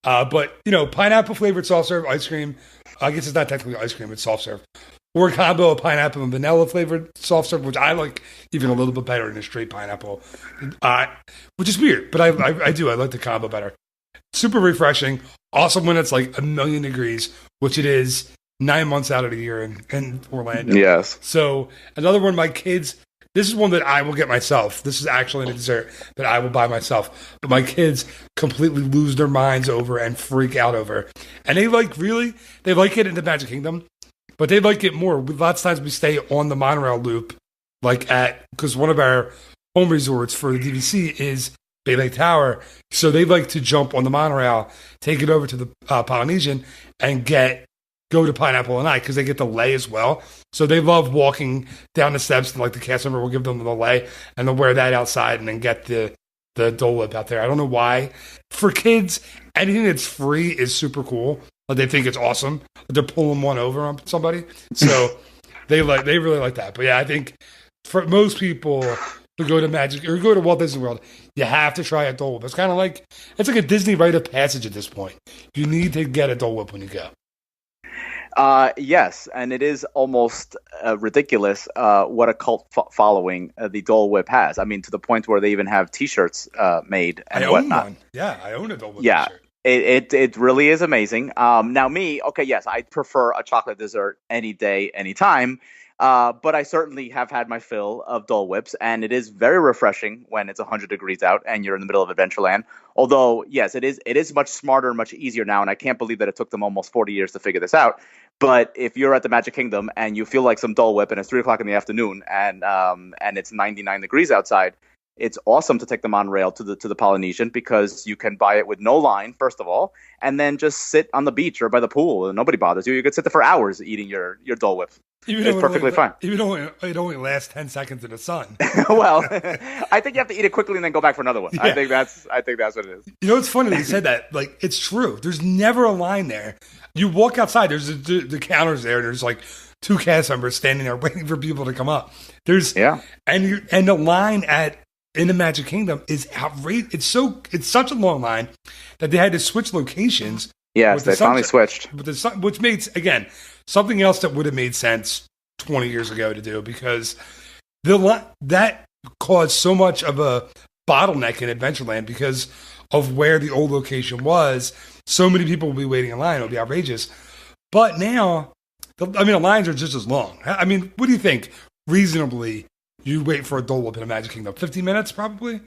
But pineapple flavored soft serve ice cream. I guess it's not technically ice cream; it's soft serve. Or a combo of pineapple and vanilla flavored soft serve, which I like even a little bit better than a straight pineapple, which is weird, but I do. I like the combo better. Super refreshing. Awesome when it's like 1,000,000 degrees, which it is 9 months out of the year in Orlando. Yes. So another one, my kids, this is one that I will get myself. This is actually a dessert that I will buy myself. But my kids completely lose their minds over and freak out over. And they like it in the Magic Kingdom. But they like it more. Lots of times we stay on the monorail loop, because one of our home resorts for the DVC is Bay Lake Tower. So they like to jump on the monorail, take it over to the Polynesian, and go to Pineapple and I, because they get the lei as well. So they love walking down the steps, and like the cast member will give them the lei, and they'll wear that outside and then get the Dole Whip out there. I don't know why. For kids, anything that's free is super cool. They think it's awesome. They're pulling one over on somebody, so they really like that. But yeah, I think for most people who go to Magic or go to Walt Disney World, you have to try a Dole Whip. It's kind of like a Disney rite of passage at this point. You need to get a Dole Whip when you go. Yes, and it is almost ridiculous what a cult following the Dole Whip has. I mean, to the point where they even have T-shirts made and whatnot. I own one. Yeah, I own a Dole Whip T-shirt. It really is amazing. Now yes, I prefer a chocolate dessert any day, anytime. But I certainly have had my fill of Dole Whips, and it is very refreshing when it's 100 degrees out and you're in the middle of Adventureland. Although, yes, it is much smarter and much easier now, and I can't believe that it took them almost 40 years to figure this out. But if you're at the Magic Kingdom and you feel like some Dole Whip and it's 3 o'clock in the afternoon and it's 99 degrees outside, it's awesome to take the monorail to the Polynesian, because you can buy it with no line, first of all, and then just sit on the beach or by the pool and nobody bothers you. You could sit there for hours eating your Dole Whip. It's perfectly fine. Even though it only lasts 10 seconds in the sun. Well, I think you have to eat it quickly and then go back for another one. Yeah. I think that's what it is. It's funny that you said that. Like, it's true. There's never a line there. You walk outside, there's the counters there, and there's like 2 cast members standing there waiting for people to come up. And the line in the Magic Kingdom is outrageous. It's such a long line that they had to switch locations. Yes, they finally switched. Which made, again, something else that would have made sense 20 years ago to do, because that caused so much of a bottleneck in Adventureland because of where the old location was. So many people will be waiting in line. It'll be outrageous. But now, the lines are just as long. I mean, what do you think? Reasonably, you wait for a Dole Whip in a Magic Kingdom. 15 minutes, probably?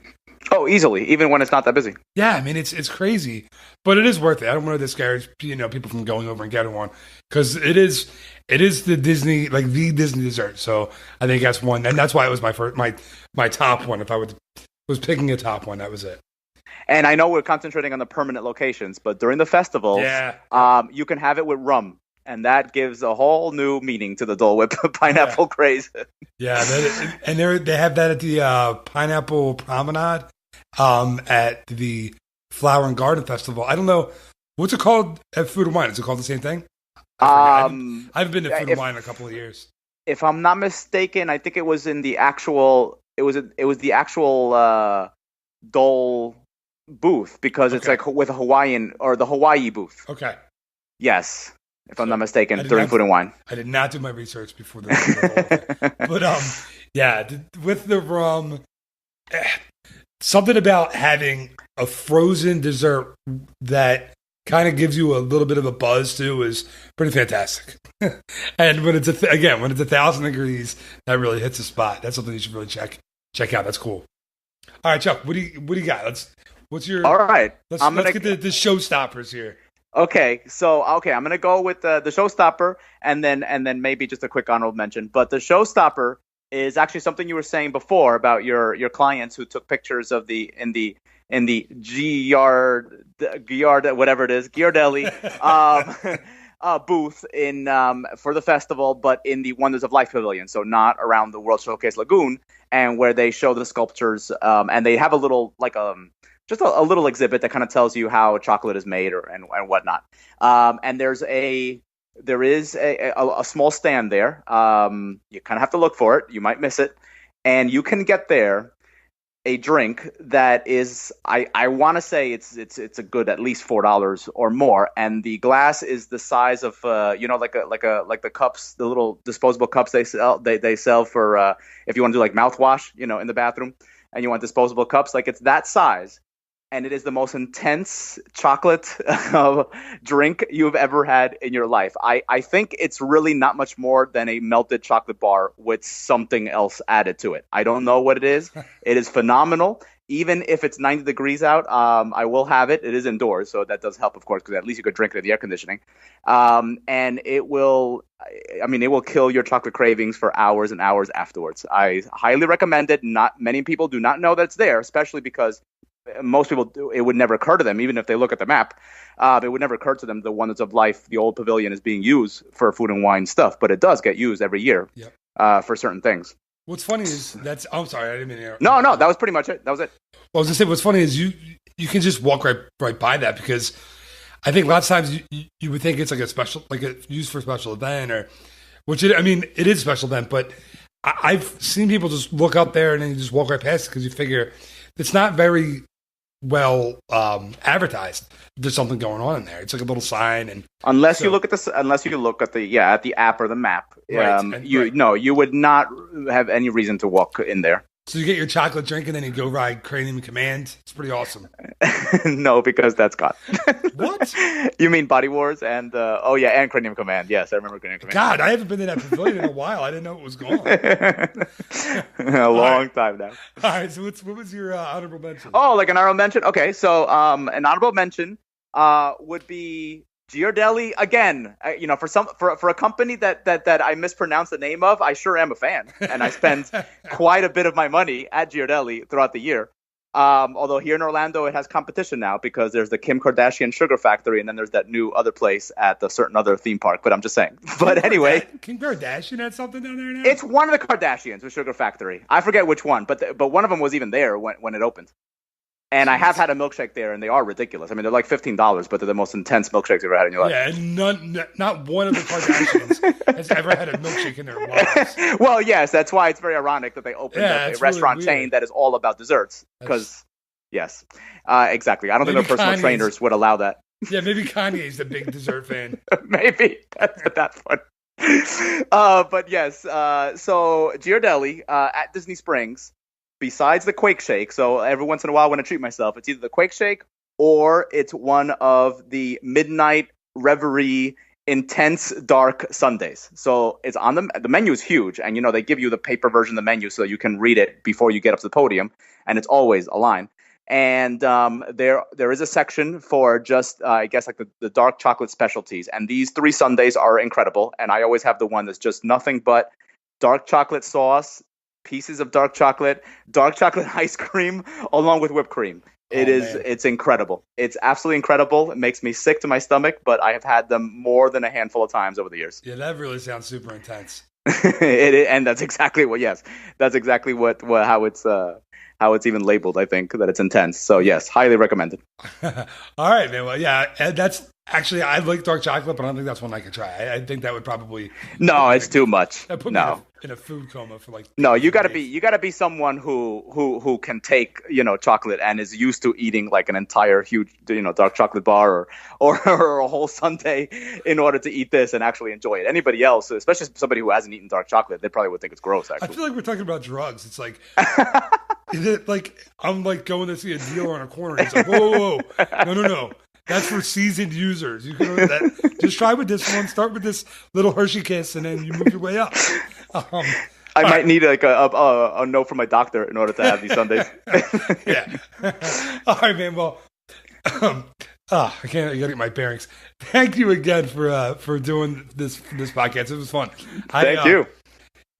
Oh, easily, even when it's not that busy. Yeah, I mean, it's crazy. But it is worth it. I don't want to discourage people from going over and getting one, because it is the Disney, like the Disney dessert. So I think that's one. And that's why it was my top one. If I was picking a top one, that was it. And I know we're concentrating on the permanent locations, but during the festivals, you can have it with rum. And that gives a whole new meaning to the Dole Whip pineapple craze. Yeah, they have that at the Pineapple Promenade at the Flower and Garden Festival. I don't know. What's it called at Food and Wine? Is it called the same thing? I haven't been to Food and Wine in a couple of years. If I'm not mistaken, I think it was in the actual. It was the actual Dole booth, because it's like with a Hawaiian, or the Hawaii booth. Okay. Yes. If I'm not mistaken, during Food and Wine. I did not do my research before the but with the rum, something about having a frozen dessert that kind of gives you a little bit of a buzz too is pretty fantastic. And when it's 1,000 degrees, that really hits the spot. That's something you should really check out. That's cool. All right, Chuck, what do you got? What's your? All right. Let's get the showstoppers here. Okay, I'm gonna go with the showstopper, and then maybe just a quick honorable mention. But the showstopper is actually something you were saying before about your clients who took pictures of in the Giard whatever it is Giardelli booth for the festival, but in the Wonders of Life Pavilion, so not around the World Showcase Lagoon, and where they show the sculptures, and they have a little just a little exhibit that kind of tells you how chocolate is made and whatnot. And there is a small stand there. You kind of have to look for it. You might miss it. And you can get there a drink that is, I want to say it's a good at least $4 or more. And the glass is the size of like the cups, the little disposable cups they sell for if you want to do like mouthwash, in the bathroom, and you want disposable cups. Like, it's that size. And it is the most intense chocolate drink you've ever had in your life. I think it's really not much more than a melted chocolate bar with something else added to it. I don't know what it is. It is phenomenal. Even if it's 90 degrees out, I will have it. It is indoors, so that does help, of course, because at least you could drink it in the air conditioning. And it will kill your chocolate cravings for hours and hours afterwards. I highly recommend it. Not many people do not know that it's there, especially because most people do. It would never occur to them, even if they look at the map. It would never occur to them the Wonders of Life, the old pavilion, is being used for food and wine stuff, but it does get used every year for certain things. What's funny is I'm sorry, I didn't mean to. No, that was pretty much it. That was it. Well, I was gonna say, what's funny is you can just walk right by that, because I think lots of times you would think it's like a special, like a used for a special event, or it is a special event, but I've seen people just look up there and then you just walk right past it because you figure it's not very well advertised. There's something going on in there. It's like a little sign, and unless you look at the app or the map, right, you would not have any reason to walk in there. So you get your chocolate drink and then you go ride Cranium Command. It's pretty awesome. No, because that's gone. What? You mean Body Wars and and Cranium Command. Yes, I remember Cranium Command. God, I haven't been to that pavilion in a while. I didn't know it was gone. A long time now. All right, so what was your honorable mention? Oh, like an honorable mention? Okay, so an honorable mention would be Giardelli again. For a company that I mispronounced the name of, I sure am a fan, and I spend quite a bit of my money at Giardelli throughout the year. Although here in Orlando, it has competition now because there's the Kim Kardashian Sugar Factory, and then there's that new other place at the certain other theme park. But I'm just saying. But anyway, Kim Kardashian had something down there now. It's one of the Kardashians with Sugar Factory. I forget which one, but one of them was even there when it opened. And I have had a milkshake there, and they are ridiculous. I mean, they're like $15, but they're the most intense milkshakes you've ever had in your life. Yeah, and not one of the Kardashians has ever had a milkshake in their lives. Well, yes, that's why it's very ironic that they opened up a restaurant chain that is all about desserts. Because, yes, exactly. I don't think their personal trainers would allow that. Yeah, maybe Kanye's the big dessert fan. Maybe. That's at that point. But yes, so Giardelli at Disney Springs, besides the Quake Shake, so every once in a while when I treat myself, it's either the Quake Shake or it's one of the midnight reverie intense dark sundaes. So it's on the menu is huge, and they give you the paper version of the menu so you can read it before you get up to the podium, and it's always a line. And there is a section for just I guess like the dark chocolate specialties, and these 3 sundaes are incredible, and I always have the one that's just nothing but dark chocolate sauce, pieces of dark chocolate ice cream, along with whipped cream. It's incredible. It's absolutely incredible. It makes me sick to my stomach, but I have had them more than a handful of times over the years. Yeah, that really sounds super intense. And that's exactly how it's even labeled. I think that it's intense. So yes, highly recommended. All right, man. Well, yeah, and that's actually, I like dark chocolate, but I don't think that's one I could try. I think that would probably it's too much. That put me in a food coma for like. No, you gotta be someone who can take chocolate and is used to eating like an entire huge dark chocolate bar or a whole sundae in order to eat this and actually enjoy it. Anybody else, especially somebody who hasn't eaten dark chocolate, they probably would think it's gross. Actually, I feel like we're talking about drugs. It's like. Is it like I'm like going to see a dealer on a corner and it's like, whoa. No. That's for seasoned users. You can order that. Just try with this one. Start with this little Hershey Kiss and then you move your way up. All I might need like a note from my doctor in order to have these Sundays. Yeah. All right, man. Well, I gotta get my bearings. Thank you again for doing this podcast. It was fun. Thank you.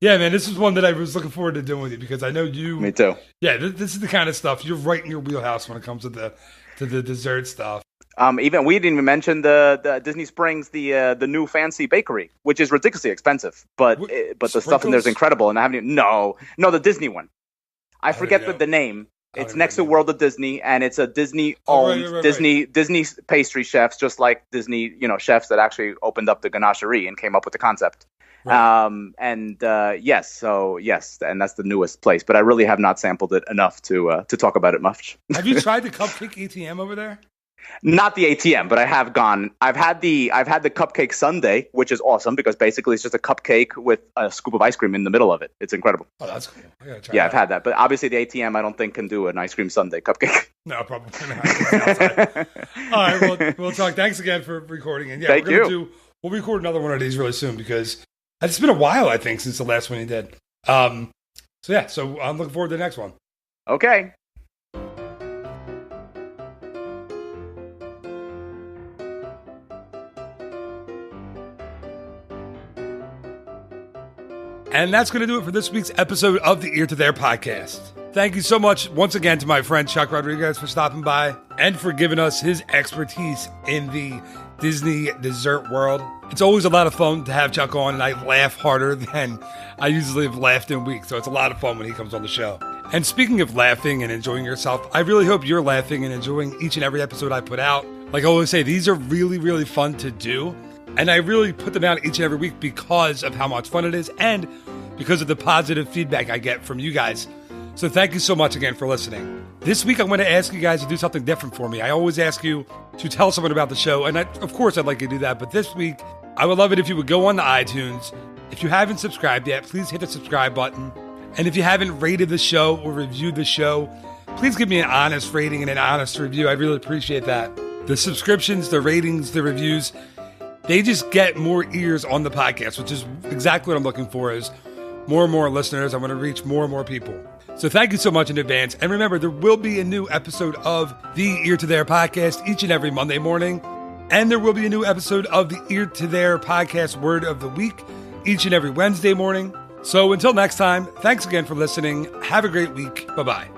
Yeah, man, this is one that I was looking forward to doing with you because I know you. Me too. Yeah, this is the kind of stuff you're right in your wheelhouse when it comes to the dessert stuff. Even we didn't even mention the Disney Springs, the new fancy bakery, which is ridiculously expensive, but the stuff in there is incredible. And I haven't even, no, the Disney one. I forget the name. It's next to World of Disney, and it's a Disney-owned Disney pastry chefs, just like Disney, chefs that actually opened up the ganachery and came up with the concept. Right. Yes, and that's the newest place. But I really have not sampled it enough to talk about it much. Have you tried the cupcake ATM over there? Not the ATM, but I have gone. I've had the cupcake sundae, which is awesome because basically it's just a cupcake with a scoop of ice cream in the middle of it. It's incredible. Oh, that's cool. I gotta try that. I've had that, but obviously the ATM I don't think can do an ice cream sundae cupcake. No, probably not. All right, we'll talk. Thanks again for recording, and Thank you. We'll record another one of these really soon because it's been a while, I think, since the last one you did. So I'm looking forward to the next one. Okay. And that's going to do it for this week's episode of the Ear to There podcast. Thank you so much once again to my friend Chuck Rodriguez for stopping by and for giving us his expertise in the Disney dessert world. It's always a lot of fun to have Chuck on, and I laugh harder than I usually have laughed in weeks, so it's a lot of fun when he comes on the show. And speaking of laughing and enjoying yourself, I really hope you're laughing and enjoying each and every episode I put out. Like I always say, these are really, really fun to do. And I really put them out each and every week because of how much fun it is and because of the positive feedback I get from you guys. So thank you so much again for listening. This week I'm going to ask you guys to do something different for me. I always ask you to tell someone about the show, and of course I'd like you to do that. But this week, I would love it if you would go on to iTunes. If you haven't subscribed yet, please hit the subscribe button. And if you haven't rated the show or reviewed the show, please give me an honest rating and an honest review. I really appreciate that. The subscriptions, the ratings, the reviews, they just get more ears on the podcast, which is exactly what I'm looking for is more and more listeners. I want to reach more and more people. So thank you so much in advance. And remember, there will be a new episode of the Ear to There podcast each and every Monday morning. And there will be a new episode of the Ear to There podcast Word of the Week each and every Wednesday morning. So until next time, thanks again for listening. Have a great week. Bye-bye.